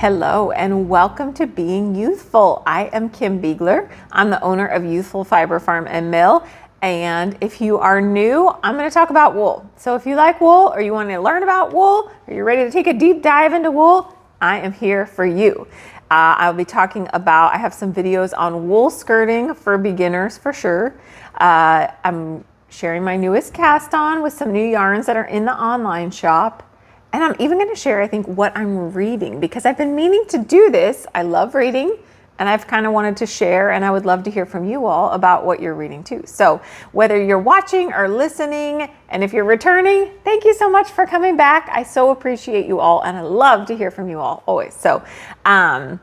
Hello and welcome to Being Youthful. I am Kim Beegler. I'm the owner of Ewethful Fiber Farm and Mill. And if you are new, I'm going to talk about wool. So if you like wool or you want to learn about wool or you're ready to take a deep dive into wool, I am here for you. I'll be talking about, I have some videos on wool skirting for beginners for sure. I'm sharing my newest cast on with some new yarns that are in the online shop. And I'm even going to share, I think, what I'm reading because I've been meaning to do this. I love reading and I've kind of wanted to share, and I would love to hear from you all about what you're reading too. So whether you're watching or listening, and if you're returning, thank you so much for coming back. I so appreciate you all and I love to hear from you all always. So don't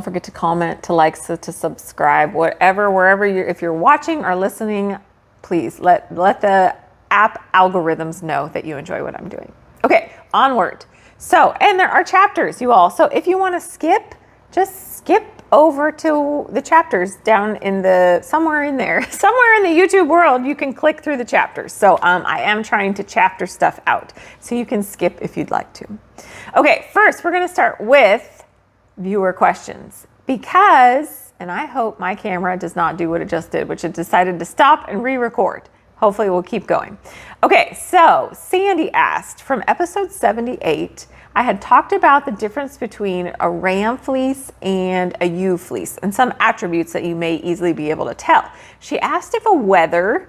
forget to comment, to like, to subscribe, whatever, wherever you're, if you're watching or listening, please let the app algorithms know that you enjoy what I'm doing. Okay, onward. So, and there are chapters, you all. So if you want to skip, just skip over to the chapters down in the, somewhere in there, somewhere in the YouTube world, you can click through the chapters. So I am trying to chapter stuff out. So you can skip if you'd like to. Okay, first we're going to start with viewer questions because, and I hope my camera does not do what it just did, which it decided to stop and re-record. Hopefully we'll keep going. Okay, so Sandy asked from episode 78, I had talked about the difference between a ram fleece and a ewe fleece and some attributes that you may easily be able to tell. She asked if a wether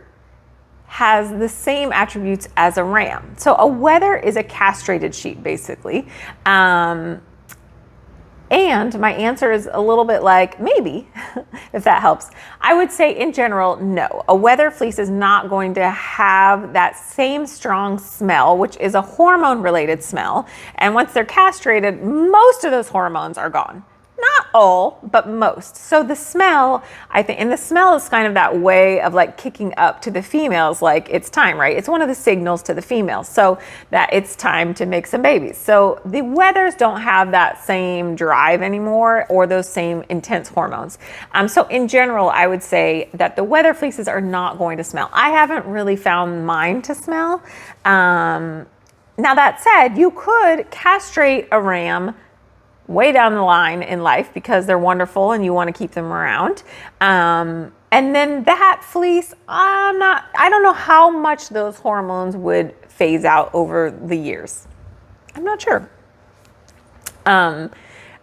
has the same attributes as a ram. So a wether is a castrated sheep basically. And my answer is a little bit like maybe, if that helps. I would say in general, no. A wether fleece is not going to have that same strong smell, which is a hormone related smell. And once they're castrated, most of those hormones are gone. Not all, but most. So the smell, I think, and the smell is kind of that way of like kicking up to the females, like it's time, right? It's one of the signals to the females, so that it's time to make some babies. So the wethers don't have that same drive anymore or those same intense hormones. So in general, I would say that the wether fleeces are not going to smell. I haven't really found mine to smell. Now that said, you could castrate a ram way down the line in life because they're wonderful and you want to keep them around. And then that fleece, I don't know how much those hormones would phase out over the years. I'm not sure.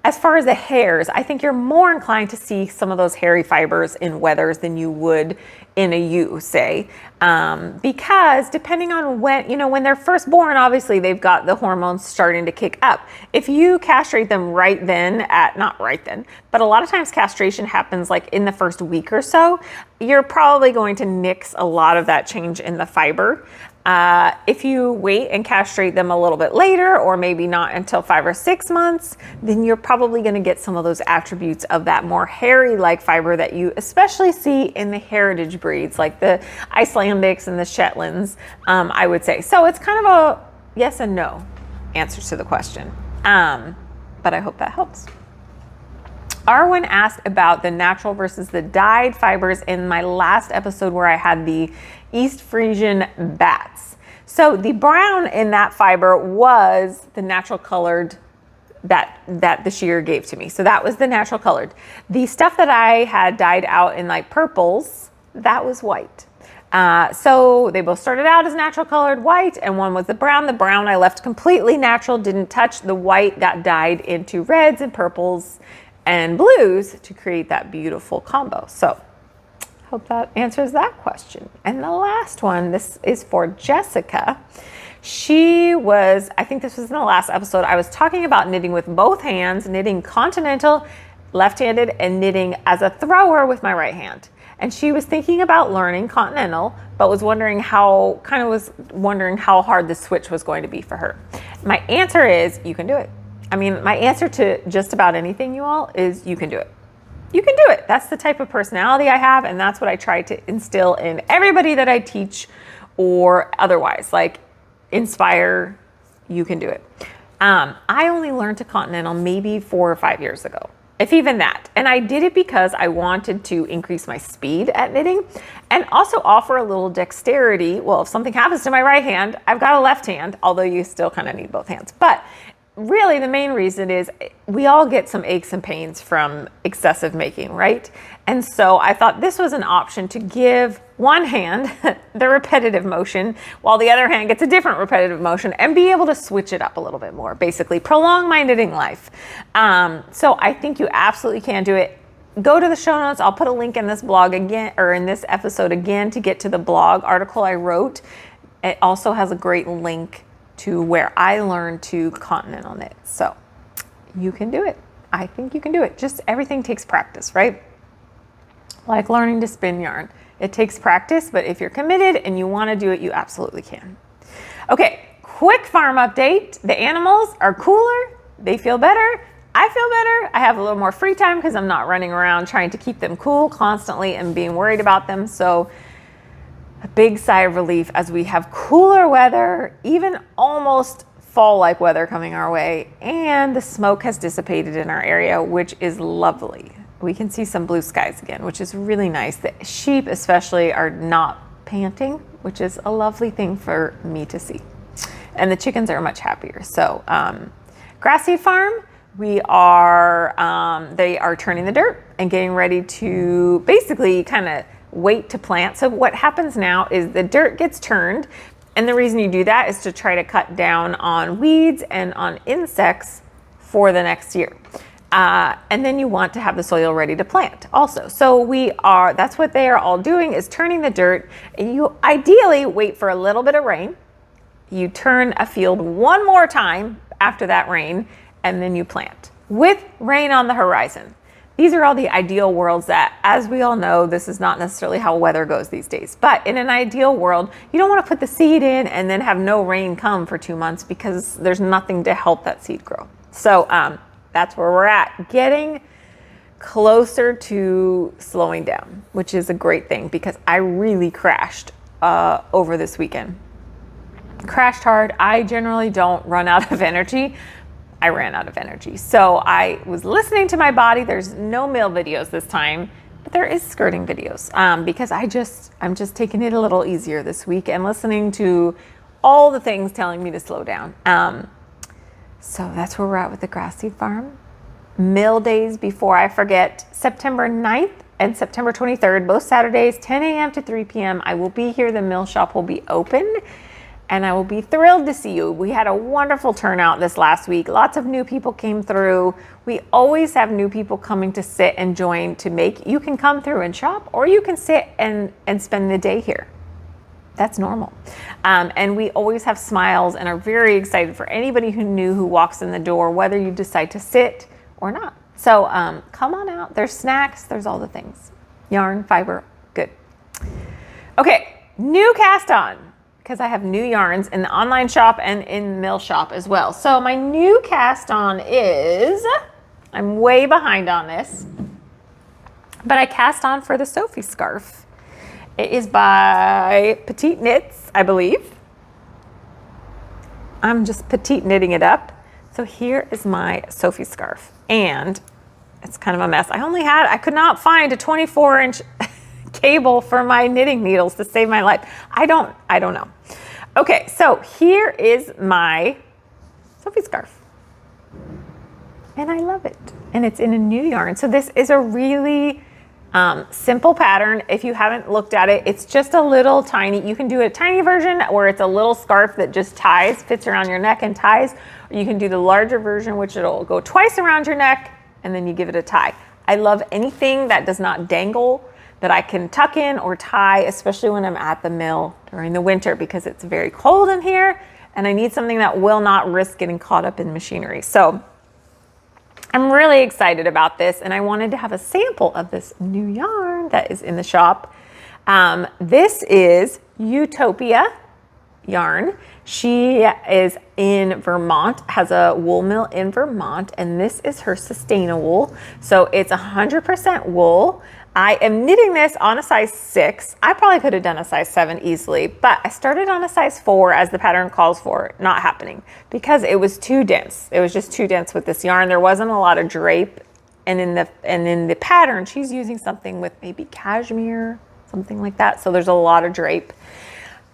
As far as the hairs, I think you're more inclined to see some of those hairy fibers in wethers than you would in a ewe, say, because depending on when they're first born, obviously they've got the hormones starting to kick up. If you castrate them right then, not right then, but a lot of times castration happens like in the first week or so, you're probably going to nix a lot of that change in the fiber. If you wait and castrate them a little bit later, or maybe not until 5 or 6 months, then you're probably going to get some of those attributes of that more hairy-like fiber that you especially see in the heritage breeds, like the Icelandics and the Shetlands, I would say. So it's kind of a yes and no answer to the question, but I hope that helps. Arwen asked about the natural versus the dyed fibers in my last episode where I had the East Frisian bats. So the brown in that fiber was the natural colored that the shearer gave to me. So that was the natural colored. The stuff that I had dyed out in like purples, that was white. So they both started out as natural colored white, and one was the brown. The brown I left completely natural, didn't touch. The white got dyed into reds and purples and blues to create that beautiful combo. So hope that answers that question. And the last one, this is for Jessica. I think this was in the last episode, I was talking about knitting with both hands, knitting continental, left-handed, and knitting as a thrower with my right hand. And she was thinking about learning continental, but was wondering how hard the switch was going to be for her. My answer is you can do it. I mean, my answer to just about anything, you all, is you can do it. You can do it. That's the type of personality I have, and that's what I try to instill in everybody that I teach or otherwise, like inspire, you can do it. I only learned to continental maybe 4 or 5 years ago, if even that. And I did it because I wanted to increase my speed at knitting and also offer a little dexterity. Well, if something happens to my right hand, I've got a left hand, although you still kind of need both hands. But really the main reason is we all get some aches and pains from excessive making, right? And so I thought this was an option to give one hand the repetitive motion while the other hand gets a different repetitive motion and be able to switch it up a little bit more, basically prolong my knitting life. So I think you absolutely can do it. Go to the show notes. I'll put a link in this blog again, or in this episode again, to get to the blog article I wrote. It also has a great link to where I learned to continental knit. So you can do it. I think you can do it. Just everything takes practice, right? Like learning to spin yarn. It takes practice, but if you're committed and you want to do it, you absolutely can. Okay, quick farm update. The animals are cooler. They feel better. I feel better. I have a little more free time because I'm not running around trying to keep them cool constantly and being worried about them. So a big sigh of relief as we have cooler weather, even almost fall-like weather coming our way, and the smoke has dissipated in our area, which is lovely. We can see some blue skies again, which is really nice. The sheep especially are not panting, which is a lovely thing for me to see. And the chickens are much happier. So grass seed farm, they are turning the dirt and getting ready to basically kind of wait to plant. So what happens now is the dirt gets turned, and the reason you do that is to try to cut down on weeds and on insects for the next year. And then you want to have the soil ready to plant also. So that's what they are all doing, is turning the dirt. And you ideally wait for a little bit of rain. You turn a field one more time after that rain, and then you plant with rain on the horizon. These are all the ideal worlds that, as we all know, this is not necessarily how weather goes these days. But in an ideal world, you don't want to put the seed in and then have no rain come for 2 months, because there's nothing to help that seed grow. So that's where we're at, getting closer to slowing down, which is a great thing, because I really crashed over this weekend. Crashed hard. I generally don't run out of energy. I ran out of energy. So I was listening to my body. There's no mill videos this time, but there is skirting videos because I'm just taking it a little easier this week and listening to all the things telling me to slow down. So that's where we're at with the grass seed farm. Mill days, before I forget, September 9th and September 23rd, both Saturdays, 10 a.m. to 3 p.m. I will be here. The mill shop will be open. And I will be thrilled to see you. We had a wonderful turnout this last week. Lots of new people came through. We always have new people coming to sit and join to make. You can come through and shop, or you can sit and spend the day here. That's normal. And we always have smiles and are very excited for anybody who walks in the door, whether you decide to sit or not. So come on out. There's snacks. There's all the things. Yarn, fiber, good. Okay, new cast on, because I have new yarns in the online shop and in the mill shop as well. So my new cast on is, I'm way behind on this, but I cast on for the Sophie scarf. It is by Petite Knits, I believe. I'm just petite knitting it up. So here is my Sophie scarf, and it's kind of a mess. I could not find a 24-inch cable for my knitting needles to save my life. I don't know. Okay, so here is my Sophie scarf. And I love it. And it's in a new yarn. So this is a really simple pattern. If you haven't looked at it, it's just a little tiny, you can do a tiny version where it's a little scarf that just ties, fits around your neck and ties. Or you can do the larger version, which it'll go twice around your neck and then you give it a tie. I love anything that does not dangle, that I can tuck in or tie, especially when I'm at the mill during the winter, because it's very cold in here and I need something that will not risk getting caught up in machinery. So I'm really excited about this, and I wanted to have a sample of this new yarn that is in the shop. This is Utopia yarn. She is in Vermont, has a wool mill in Vermont, and this is her Sustainawool. So it's 100% wool. I am knitting this on a size 6. I probably could have done a size 7 easily, but I started on a size 4 as the pattern calls for. Not happening because it was too dense. It was just too dense with this yarn. There wasn't a lot of drape, and in the pattern she's using something with maybe cashmere, something like that. So there's a lot of drape.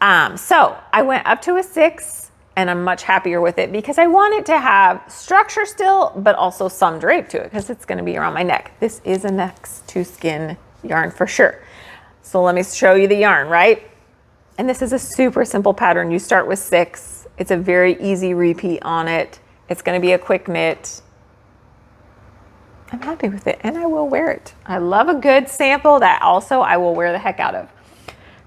So I went up to a 6 and I'm much happier with it because I want it to have structure still, but also some drape to it because it's going to be around my neck. This is a next to skin yarn for sure. So let me show you the yarn, right? And this is a super simple pattern. You start with 6. It's a very easy repeat on it. It's going to be a quick knit. I'm happy with it and I will wear it. I love a good sample that also I will wear the heck out of.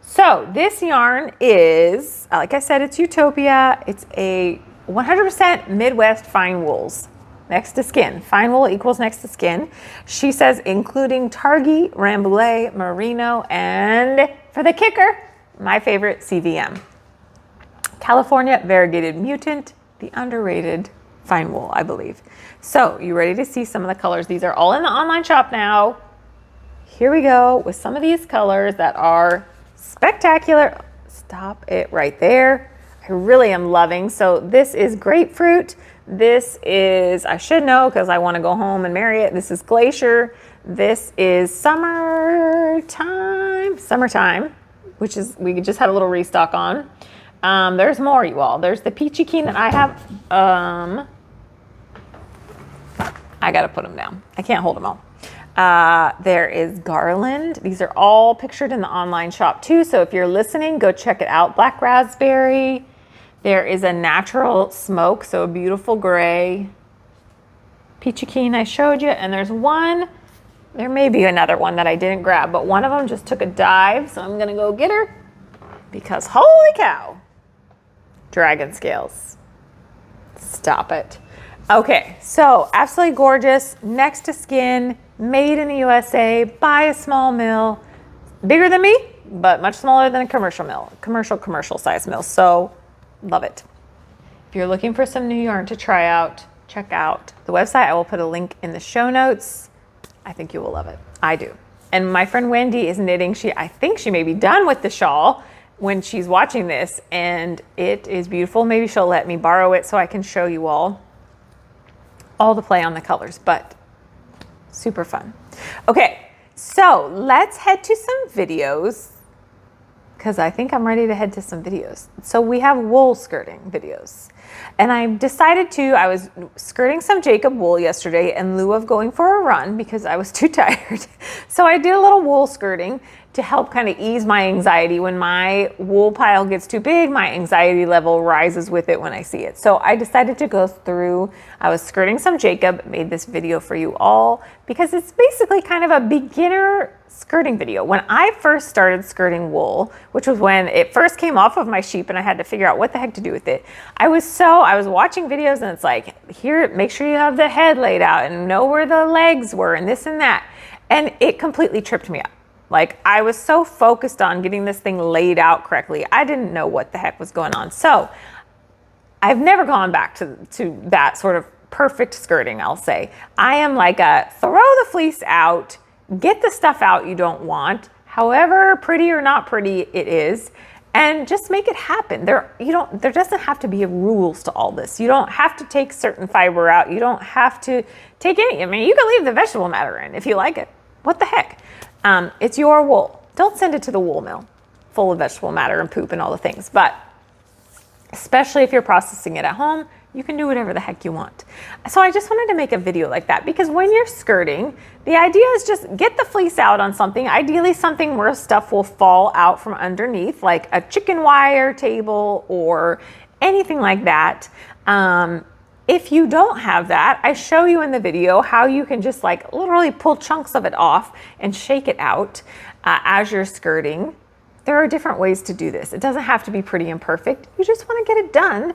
So this yarn is, like I said, it's Utopia. It's a 100% Midwest fine wools, next to skin. Fine wool equals next to skin. She says including Targhee, Rambouillet, Merino, and for the kicker, my favorite, CVM. California Variegated Mutant, the underrated fine wool, I believe. So you ready to see some of the colors? These are all in the online shop now. Here we go with some of these colors that are spectacular. Stop it right there. I really am loving. So this is grapefruit. This is, I should know because I want to go home and marry it. This is glacier. This is summertime, which is, we just had a little restock on. There's more, you all. There's the peachy keen that I have. I got to put them down. I can't hold them all. There is garland. These are all pictured in the online shop too. So if you're listening, go check it out. Black raspberry. There is a natural smoke. So a beautiful gray. Peachy keen I showed you. And there's one, there may be another one that I didn't grab, but one of them just took a dive. So I'm going to go get her because holy cow, dragon scales. Stop it. Okay, so absolutely gorgeous, next to skin, made in the USA by a small mill, bigger than me, but much smaller than a commercial mill, commercial size mill. So love it. If you're looking for some new yarn to try out, check out the website. I will put a link in the show notes. I think you will love it. I do. And my friend Wendy is knitting. I think she may be done with the shawl when she's watching this, and it is beautiful. Maybe she'll let me borrow it so I can show you all the play on the colors, but super fun. Okay, so let's head to some videos because I think I'm ready to head to some videos. So we have wool skirting videos. And I decided I was skirting some Jacob wool yesterday in lieu of going for a run because I was too tired. So I did a little wool skirting to help kind of ease my anxiety. When my wool pile gets too big, my anxiety level rises with it when I see it. So I decided to go through, I was skirting some Jacob, made this video for you all because it's basically kind of a beginner skirting video. When I first started skirting wool, which was when it first came off of my sheep and I had to figure out what the heck to do with it. I was watching videos and it's like, here, make sure you have the head laid out and know where the legs were and this and that. And it completely tripped me up. Like I was so focused on getting this thing laid out correctly. I didn't know what the heck was going on. So I've never gone back to that sort of perfect skirting, I'll say. I am like throw the fleece out, get the stuff out you don't want, however pretty or not pretty it is, and just make it happen. There doesn't have to be rules to all this. You don't have to take certain fiber out. You don't have to take any. I mean, you can leave the vegetable matter in if you like it. What the heck? It's your wool. Don't send it to the wool mill full of vegetable matter and poop and all the things. But especially if you're processing it at home, you can do whatever the heck you want. So I just wanted to make a video like that because when you're skirting, the idea is just get the fleece out on something, ideally something where stuff will fall out from underneath, like a chicken wire table or anything like that. If you don't have that, I show you in the video how you can just like literally pull chunks of it off and shake it out as you're skirting. There are different ways to do this. It doesn't have to be pretty and perfect. You just want to get it done.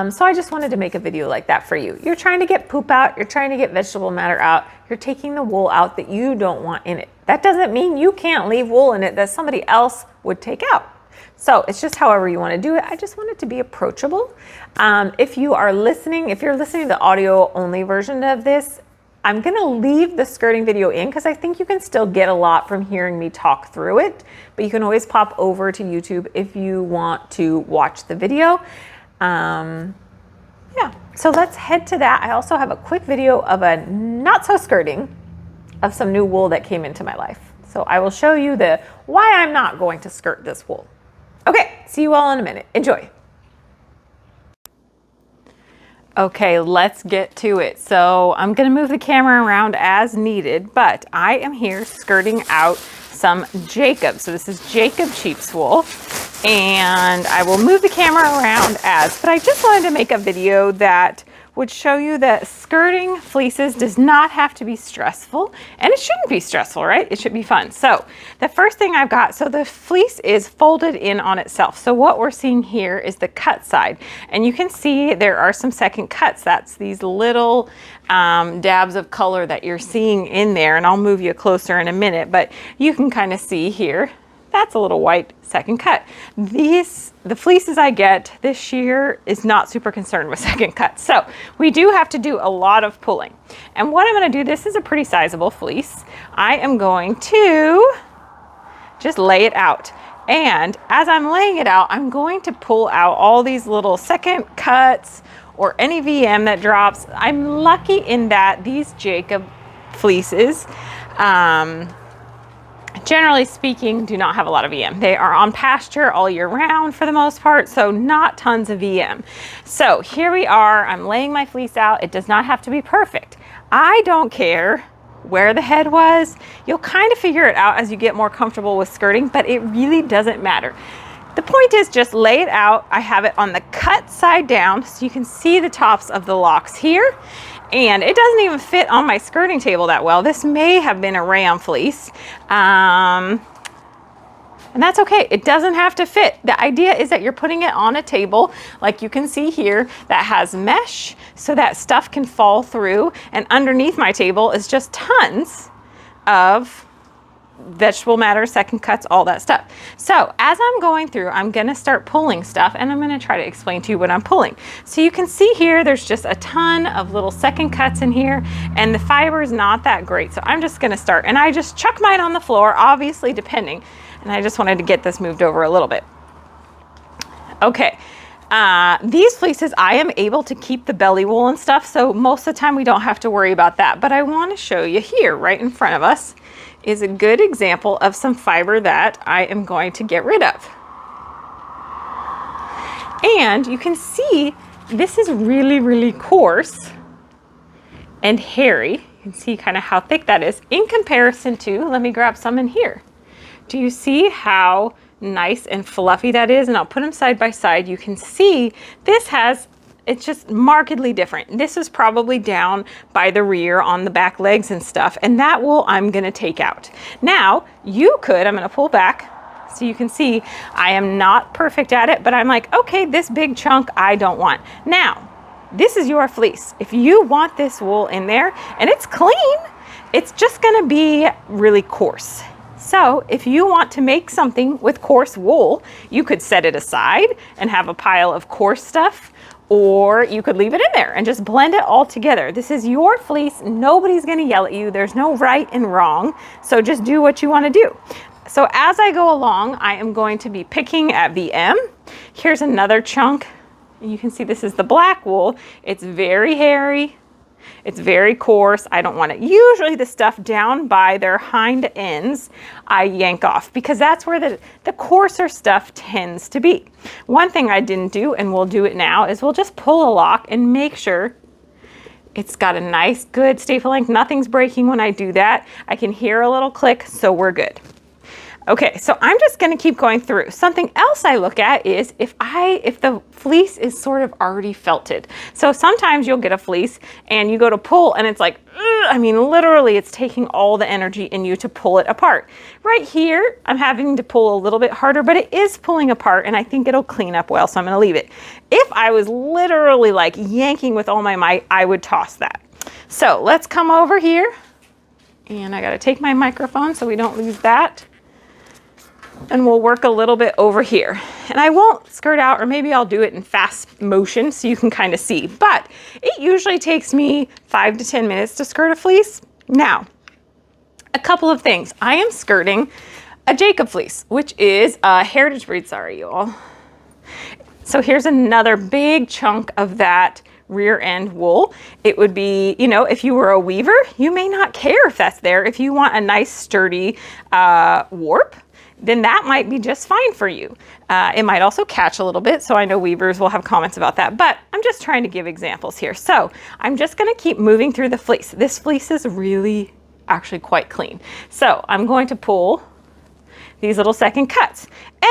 So I just wanted to make a video like that for you. You're trying to get poop out. You're trying to get vegetable matter out. You're taking the wool out that you don't want in it. That doesn't mean you can't leave wool in it that somebody else would take out. So it's just however you want to do it. I just want it to be approachable. If you're listening to the audio only version of this, I'm going to leave the skirting video in because I think you can still get a lot from hearing me talk through it, but you can always pop over to YouTube if you want to watch the video. Yeah, so let's head to that. I also have a quick video of a not so skirting of some new wool that came into my life. So I will show you why I'm not going to skirt this wool. Okay, see you all in a minute. Enjoy. Okay, let's get to it. So I'm gonna move the camera around as needed, but I am here skirting out some Jacob. So this is Jacob sheep's wool, and I will move the camera around but I just wanted to make a video that would show you that skirting fleeces does not have to be stressful, and it shouldn't be stressful, right? It should be fun. So the first thing I've got, so the fleece is folded in on itself. So what we're seeing here is the cut side, and you can see there are some second cuts. That's these little dabs of color that you're seeing in there, and I'll move you closer in a minute, but you can kind of see here, that's a little white second cut. The fleeces I get this year is not super concerned with second cuts. So we do have to do a lot of pulling. And what I'm gonna do, this is a pretty sizable fleece. I am going to just lay it out. And as I'm laying it out, I'm going to pull out all these little second cuts or any VM that drops. I'm lucky in that these Jacob fleeces, generally speaking, do not have a lot of VM. They are on pasture all year round for the most part, so not tons of VM. So here we are, I'm laying my fleece out. It does not have to be perfect. I don't care where the head was. You'll kind of figure it out as you get more comfortable with skirting, but it really doesn't matter. The point is just lay it out. I have it on the cut side down so you can see the tops of the locks here. And it doesn't even fit on my skirting table that well. This may have been a rayon fleece. And that's okay. It doesn't have to fit. The idea is that you're putting it on a table, like you can see here, that has mesh so that stuff can fall through. And underneath my table is just tons of vegetable matter, second cuts, all that stuff. So as I'm going through, I'm gonna start pulling stuff, and I'm gonna try to explain to you what I'm pulling. So you can see here, there's just a ton of little second cuts in here, and the fiber is not that great. So I'm just gonna start, and I just chuck mine on the floor, obviously depending, and I just wanted to get this moved over a little bit. Okay. These fleeces, I am able to keep the belly wool and stuff, so most of the time we don't have to worry about that. But I want to show you here, right in front of us, is a good example of some fiber that I am going to get rid of. And you can see this is really, really coarse and hairy. You can see kind of how thick that is in comparison to, let me grab some in here. Do you see how nice and fluffy that is? And I'll put them side by side. You can see this it's just markedly different. This is probably down by the rear on the back legs and stuff, and that wool I'm gonna take out. Now, I'm gonna pull back so you can see I am not perfect at it, but I'm like, okay, this big chunk I don't want. Now, this is your fleece. If you want this wool in there and it's clean, it's just gonna be really coarse. So if you want to make something with coarse wool, you could set it aside and have a pile of coarse stuff, or you could leave it in there and just blend it all together. This is your fleece. Nobody's gonna yell at you. There's no right and wrong. So just do what you wanna do. So as I go along, I am going to be picking at VM. Here's another chunk. You can see this is the black wool. It's very hairy. It's very coarse. I don't want it. Usually the stuff down by their hind ends, I yank off because that's where the coarser stuff tends to be. One thing I didn't do, and we'll do it now, is we'll just pull a lock and make sure it's got a nice, good staple length. Nothing's breaking when I do that. I can hear a little click, so we're good. Okay, so I'm just gonna keep going through. Something else I look at is if the fleece is sort of already felted. So sometimes you'll get a fleece and you go to pull and it's like, I mean, literally it's taking all the energy in you to pull it apart. Right here, I'm having to pull a little bit harder, but it is pulling apart and I think it'll clean up well, so I'm gonna leave it. If I was literally like yanking with all my might, I would toss that. So let's come over here, and I gotta take my microphone so we don't lose that. And we'll work a little bit over here. And I won't skirt out, or maybe I'll do it in fast motion so you can kind of see, but it usually takes me 5 to 10 minutes to skirt a fleece. Now, a couple of things. I am skirting a Jacob fleece, which is a heritage breed, sorry you all. So here's another big chunk of that rear end wool. It would be, you know, if you were a weaver, you may not care if that's there. If you want a nice sturdy warp, then that might be just fine for you. It might also catch a little bit, so I know weavers will have comments about that, but I'm just trying to give examples here. So I'm just gonna keep moving through the fleece. This fleece is really actually quite clean. So I'm going to pull these little second cuts.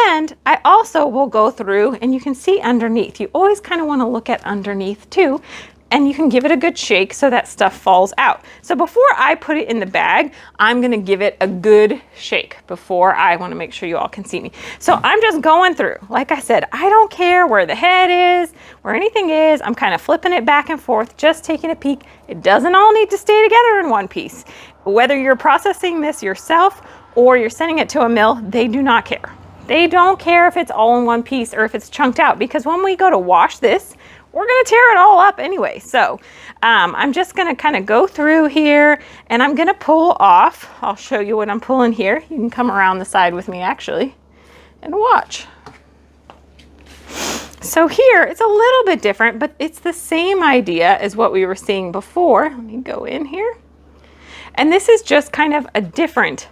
And I also will go through, and you can see underneath. You always kind of want to look at underneath too, and you can give it a good shake so that stuff falls out. So before I put it in the bag, I'm gonna give it a good shake before I wanna make sure you all can see me. So I'm just going through. Like I said, I don't care where the head is, where anything is. I'm kind of flipping it back and forth, just taking a peek. It doesn't all need to stay together in one piece. Whether you're processing this yourself or you're sending it to a mill, they do not care. They don't care if it's all in one piece or if it's chunked out, because when we go to wash this, we're gonna tear it all up anyway. So I'm just gonna kind of go through here, and I'm gonna pull off. I'll show you what I'm pulling here. You can come around the side with me actually and watch. So here, it's a little bit different, but it's the same idea as what we were seeing before. Let me go in here. And this is just kind of a different,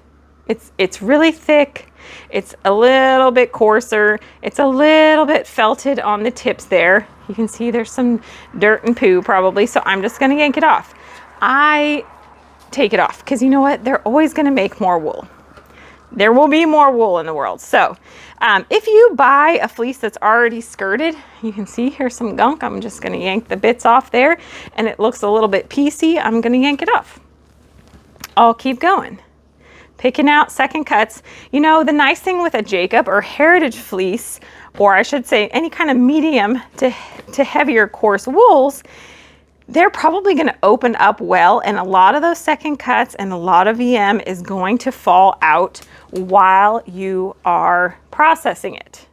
it's really thick. It's a little bit coarser. It's a little bit felted on the tips there. You can see there's some dirt and poo probably, so I'm just gonna yank it off. I take it off because you know what? They're always gonna make more wool. There will be more wool in the world. So if you buy a fleece that's already skirted, you can see here's some gunk. I'm just gonna yank the bits off there, and it looks a little bit piecey. I'm gonna yank it off. I'll keep going. Picking out second cuts. You know, the nice thing with a Jacob or heritage fleece, or I should say any kind of medium to heavier coarse wools, they're probably going to open up well, and a lot of those second cuts and a lot of VM is going to fall out while you are processing it.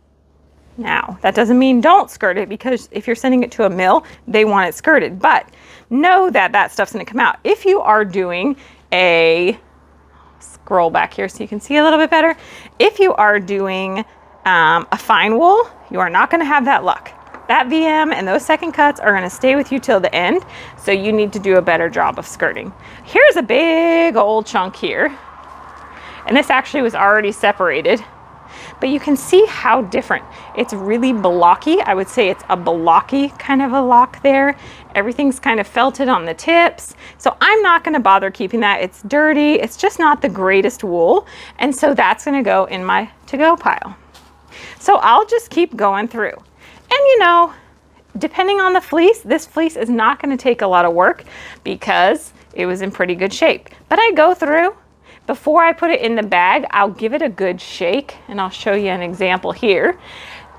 Now, that doesn't mean don't skirt it, because if you're sending it to a mill, they want it skirted, but know that that stuff's going to come out. If you are doing a scroll back here so you can see a little bit better. If you are doing a fine wool, you are not going to have that luck. That VM and those second cuts are going to stay with you till the end, so you need to do a better job of skirting. Here's a big old chunk here, and this actually was already separated, but you can see how different. It's really blocky. I would say it's a blocky kind of a lock there. Everything's kind of felted on the tips. So I'm not gonna bother keeping that. It's dirty. It's just not the greatest wool. And so that's gonna go in my to-go pile. So I'll just keep going through. And you know, depending on the fleece, this fleece is not gonna take a lot of work because it was in pretty good shape. But I go through. Before I put it in the bag, I'll give it a good shake, and I'll show you an example here.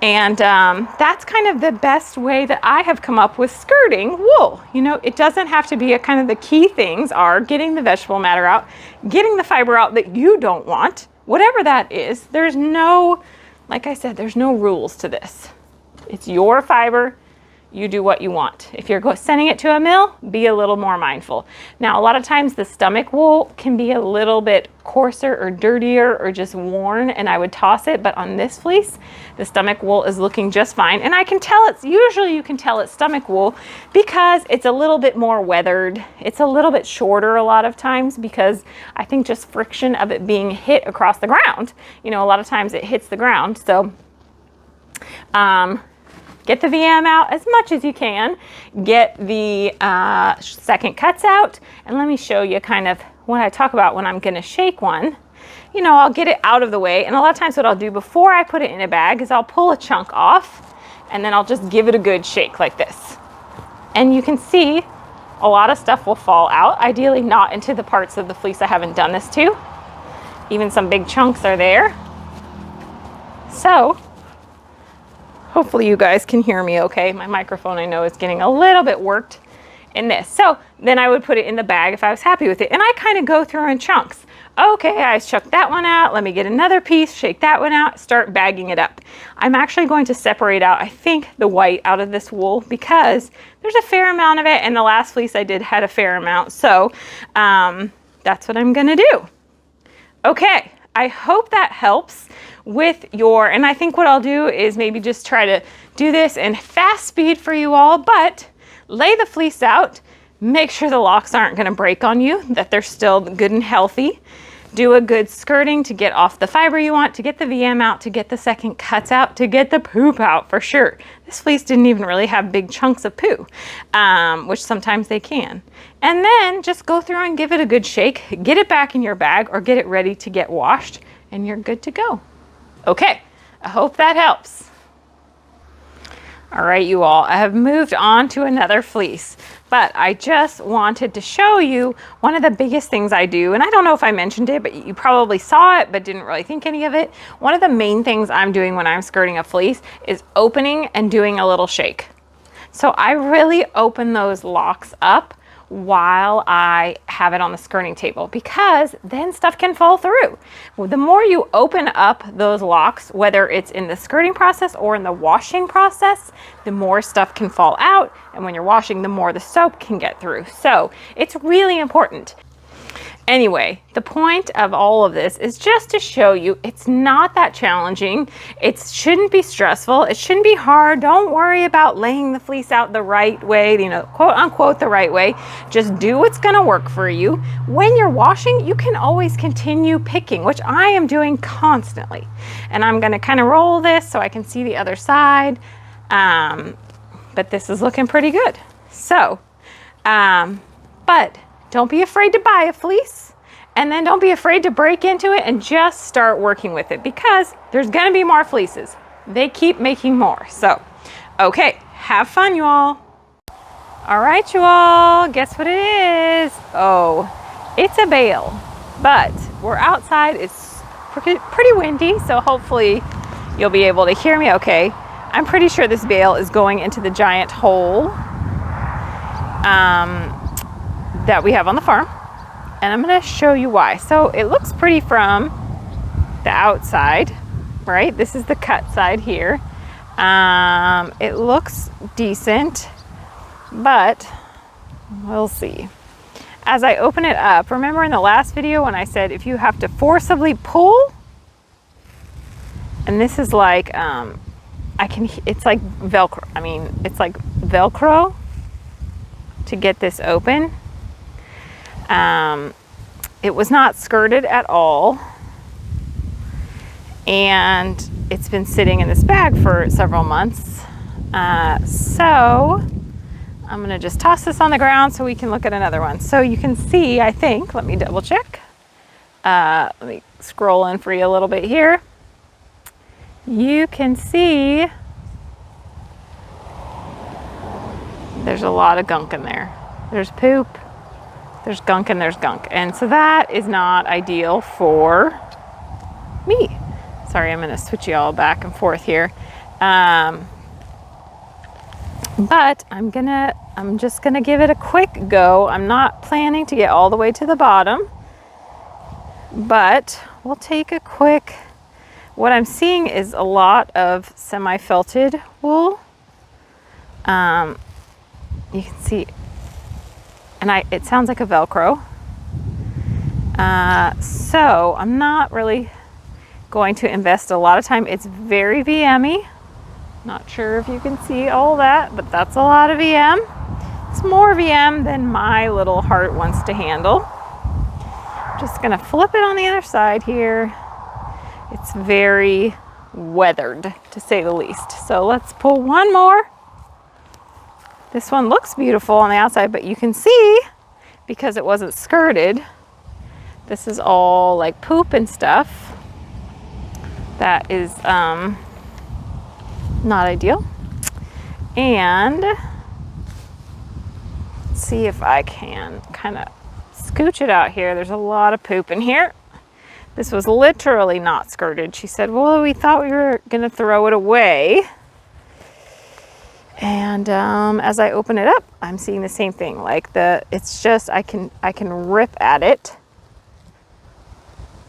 And that's kind of the best way that I have come up with skirting wool. You know, it doesn't have to be kind of the key things are getting the vegetable matter out, getting the fiber out that you don't want, whatever that is. There's no, like I said, there's no rules to this. It's your fiber. You do what you want. If you're sending it to a mill, be a little more mindful. Now, a lot of times the stomach wool can be a little bit coarser or dirtier or just worn, and I would toss it, but on this fleece, the stomach wool is looking just fine. And I can tell usually you can tell it's stomach wool because it's a little bit more weathered. It's a little bit shorter a lot of times because I think just friction of it being hit across the ground. You know, a lot of times it hits the ground. So, get the VM out as much as you can. Get the second cuts out. And let me show you kind of what I talk about when I'm gonna shake one. You know, I'll get it out of the way. And a lot of times what I'll do before I put it in a bag is I'll pull a chunk off and then I'll just give it a good shake like this. And you can see a lot of stuff will fall out. Ideally not into the parts of the fleece I haven't done this to. Even some big chunks are there. So, hopefully you guys can hear me okay. My microphone I know is getting a little bit worked in this. So then I would put it in the bag if I was happy with it. And I kind of go through in chunks. Okay, I chucked that one out. Let me get another piece, shake that one out, start bagging it up. I'm actually going to separate out, I think, the white out of this wool because there's a fair amount of it, and the last fleece I did had a fair amount. So that's what I'm gonna do. Okay, I hope that helps with your, and I think what I'll do is maybe just try to do this in fast speed for you all, but lay the fleece out, make sure the locks aren't gonna break on you, that they're still good and healthy. do a good skirting to get off the fiber you want, to get the VM out, to get the second cuts out, to get the poop out for sure. This fleece didn't even really have big chunks of poo, which sometimes they can. And then just go through and give it a good shake, get it back in your bag or get it ready to get washed and you're good to go. Okay, I hope that helps. All right, you all, I have moved on to another fleece, but I just wanted to show you one of the biggest things I do, and I don't know if I mentioned it, but you probably saw it, but didn't really think any of it. One of the main things I'm doing when I'm skirting a fleece is opening and doing a little shake. So I really open those locks up while I have it on the skirting table, because then stuff can fall through. The more you open up those locks, whether it's in the skirting process or in the washing process, the more stuff can fall out, and when you're washing, the more the soap can get through. So it's really important. Anyway, the point of all of this is just to show you it's not that challenging. It shouldn't be stressful. It shouldn't be hard. Don't worry about laying the fleece out the right way, you know, quote unquote the right way. Just do what's gonna work for you. When you're washing, you can always continue picking, which I am doing constantly. And I'm gonna kind of roll this so I can see the other side. But this is looking pretty good. So, but don't be afraid to buy a fleece, and then don't be afraid to break into it and just start working with it, because there's gonna be more fleeces. They keep making more. So, okay, have fun, you all. All right, you all, guess what it is? Oh, it's a bale, but we're outside. It's pretty windy, so hopefully you'll be able to hear me okay. I'm pretty sure this bale is going into the giant hole that we have on the farm, and I'm gonna show you why. So it looks pretty from the outside, right? This is the cut side here. It looks decent, but we'll see. As I open it up, remember in the last video when I said if you have to forcibly pull, and this is like, it's like Velcro. I mean, it's like Velcro to get this open. It was not skirted at all, and it's been sitting in this bag for several months. So I'm gonna just toss this on the ground so we can look at another one. So you can see, I think, let me double check. Let me scroll in for you a little bit here. You can see there's a lot of gunk in there. There's poop, there's gunk, and there's gunk. And so that is not ideal for me. Sorry, I'm gonna switch you all back and forth here. But I'm just gonna give it a quick go. I'm not planning to get all the way to the bottom, but we'll take a quick, what I'm seeing is a lot of semi-felted wool. You can see, and it sounds like a Velcro. So I'm not really going to invest a lot of time. It's very VM-y. Not sure if you can see all that, but that's a lot of VM. It's more VM than my little heart wants to handle. Just gonna flip it on the other side here. It's very weathered, to say the least. So let's pull one more. This one looks beautiful on the outside, but you can see, because it wasn't skirted, this is all like poop and stuff. That is not ideal. And let's see if I can kind of scooch it out here. There's a lot of poop in here. This was literally not skirted. She said, well, we thought we were gonna throw it away. And as I open it up, I'm seeing the same thing. Like it's just, I can rip at it.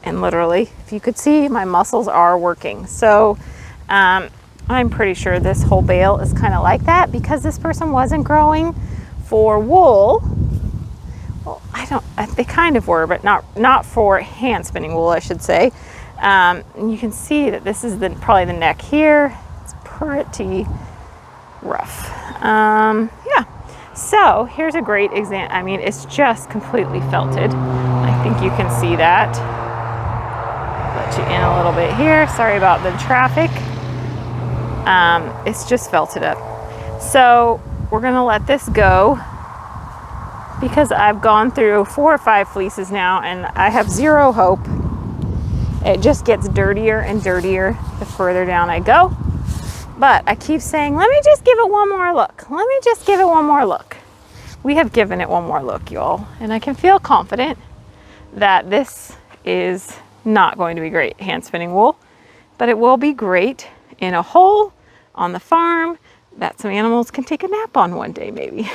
And literally, if you could see, my muscles are working. So I'm pretty sure this whole bale is kind of like that, because this person wasn't growing for wool. Well, they kind of were, but not for hand spinning wool, I should say. And you can see that this is probably the neck here. It's pretty rough. Yeah. So here's a great example. I mean, it's just completely felted. I think you can see that. Let you in a little bit here. Sorry about the traffic. It's just felted up. So we're gonna let this go because I've gone through 4 or 5 fleeces now and I have zero hope. It just gets dirtier and dirtier the further down I go. But I keep saying, let me just give it one more look. Let me just give it one more look. We have given it one more look, y'all. And I can feel confident that this is not going to be great hand spinning wool, but it will be great in a hole on the farm that some animals can take a nap on one day, maybe.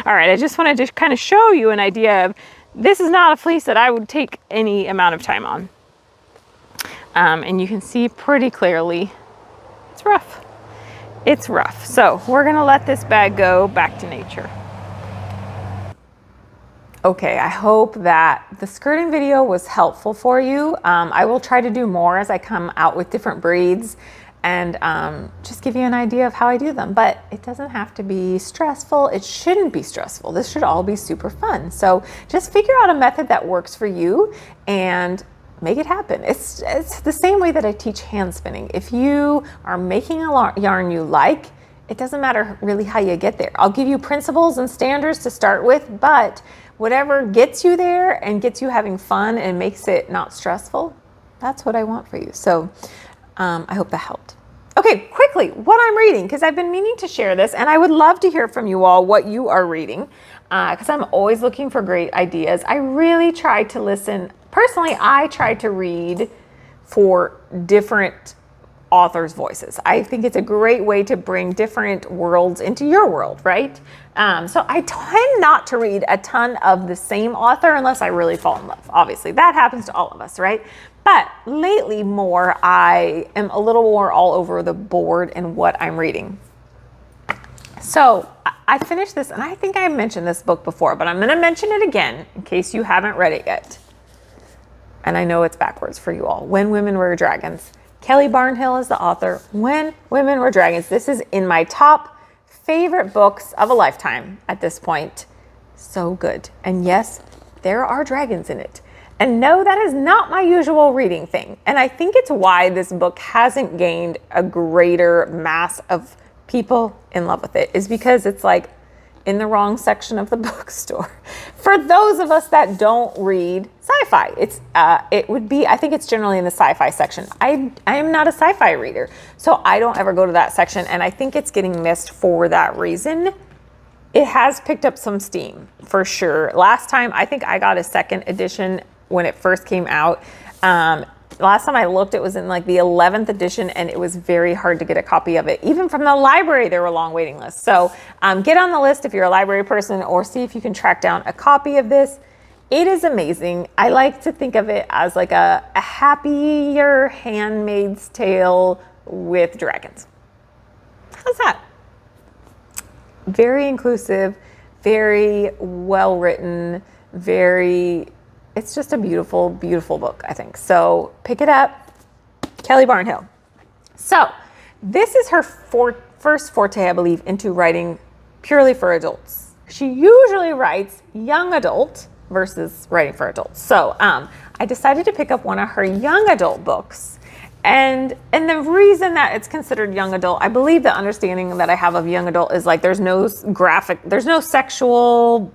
All right, I just wanted to kind of show you an idea of this is not a fleece that I would take any amount of time on. And you can see pretty clearly it's rough. It's rough. So we're gonna let this bag go back to nature. Okay, I hope that the skirting video was helpful for you. I will try to do more as I come out with different breeds and just give you an idea of how I do them. But it doesn't have to be stressful. It shouldn't be stressful. This should all be super fun. So just figure out a method that works for you and make it happen. It's the same way that I teach hand spinning. If you are making a yarn you like, it doesn't matter really how you get there. I'll give you principles and standards to start with, but whatever gets you there and gets you having fun and makes it not stressful, that's what I want for you. So I hope that helped. Okay, quickly, what I'm reading, because I've been meaning to share this and I would love to hear from you all what you are reading, because I'm always looking for great ideas. I really try to listen. Personally, I try to read for different authors' voices. I think it's a great way to bring different worlds into your world, right? So I tend not to read a ton of the same author unless I really fall in love. Obviously, that happens to all of us, right? But lately more, I am a little more all over the board in what I'm reading. So I finished this, and I think I mentioned this book before, but I'm going to mention it again in case you haven't read it yet. And I know it's backwards for you all. When Women Were Dragons. Kelly Barnhill is the author. When Women Were Dragons. This is in my top favorite books of a lifetime at this point. So good. And yes, there are dragons in it. And no, that is not my usual reading thing. And I think it's why this book hasn't gained a greater mass of people in love with it, is because it's like in the wrong section of the bookstore. For those of us that don't read sci-fi, it would be, I think it's generally in the sci-fi section. I am not a sci-fi reader, so I don't ever go to that section, and I think it's getting missed for that reason. It has picked up some steam, for sure. Last time, I think I got a second edition when it first came out. Last time I looked, it was in like the 11th edition, and it was very hard to get a copy of it. Even from the library, there were long waiting lists. So get on the list if you're a library person, or see if you can track down a copy of this. It is amazing. I like to think of it as like a happier Handmaid's Tale with dragons. How's that? Very inclusive, very well written, it's just a beautiful, beautiful book, I think. So pick it up, Kelly Barnhill. So this is her first forte, I believe, into writing purely for adults. She usually writes young adult versus writing for adults. So I decided to pick up one of her young adult books. And the reason that it's considered young adult, I believe the understanding that I have of young adult is like there's no sexual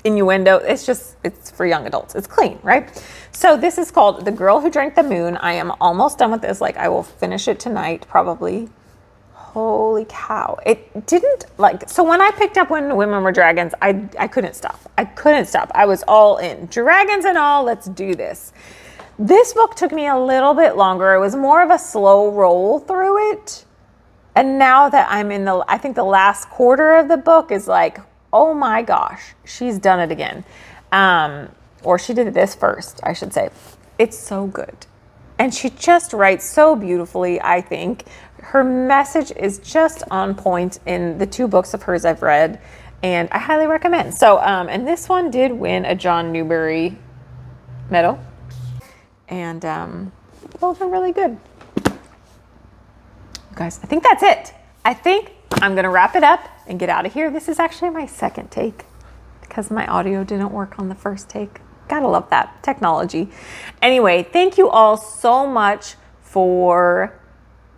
innuendo. It's for young adults. It's clean, right? So this is called The Girl Who Drank the Moon. I am almost done with this. Like, I will finish it tonight, probably. Holy cow. It didn't, like, so when I picked up When Women Were Dragons, I couldn't stop. I was all in. Dragons and all, let's do this. This book took me a little bit longer. It was more of a slow roll through it. And now that I'm in I think the last quarter of the book is like, oh my gosh, she's done it again. Or she did this first, I should say. It's so good. And she just writes so beautifully, I think. Her message is just on point in the 2 books of hers I've read, and I highly recommend. So, and this one did win a John Newbery medal. And both are really good. You guys, I think that's it. I think I'm gonna wrap it up and get out of here. This is actually my second take because my audio didn't work on the first take. Gotta love that. technology. Anyway, thank you all so much for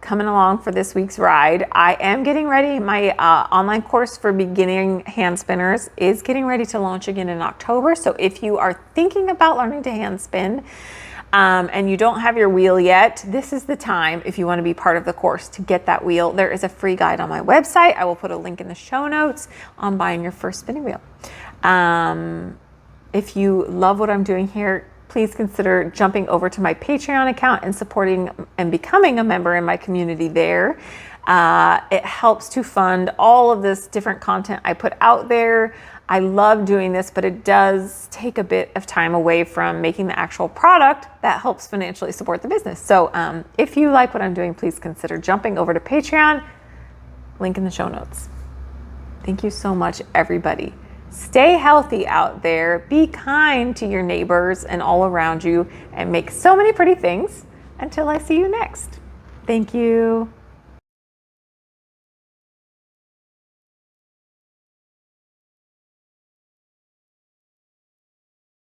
coming along for this week's ride. I am getting ready. My online course for beginning hand spinners is getting ready to launch again in October. So if you are thinking about learning to hand spin and you don't have your wheel yet, this is the time if you want to be part of the course to get that wheel. There is a free guide on my website. I will put a link in the show notes on buying your first spinning wheel. If you love what I'm doing here, please consider jumping over to my Patreon account and supporting and becoming a member in my community there. It helps to fund all of this different content I put out there. I love doing this, but it does take a bit of time away from making the actual product that helps financially support the business. So if you like what I'm doing, please consider jumping over to Patreon. Link in the show notes. Thank you so much, everybody. Stay healthy out there, be kind to your neighbors and all around you, and make so many pretty things until I see you next. Thank you.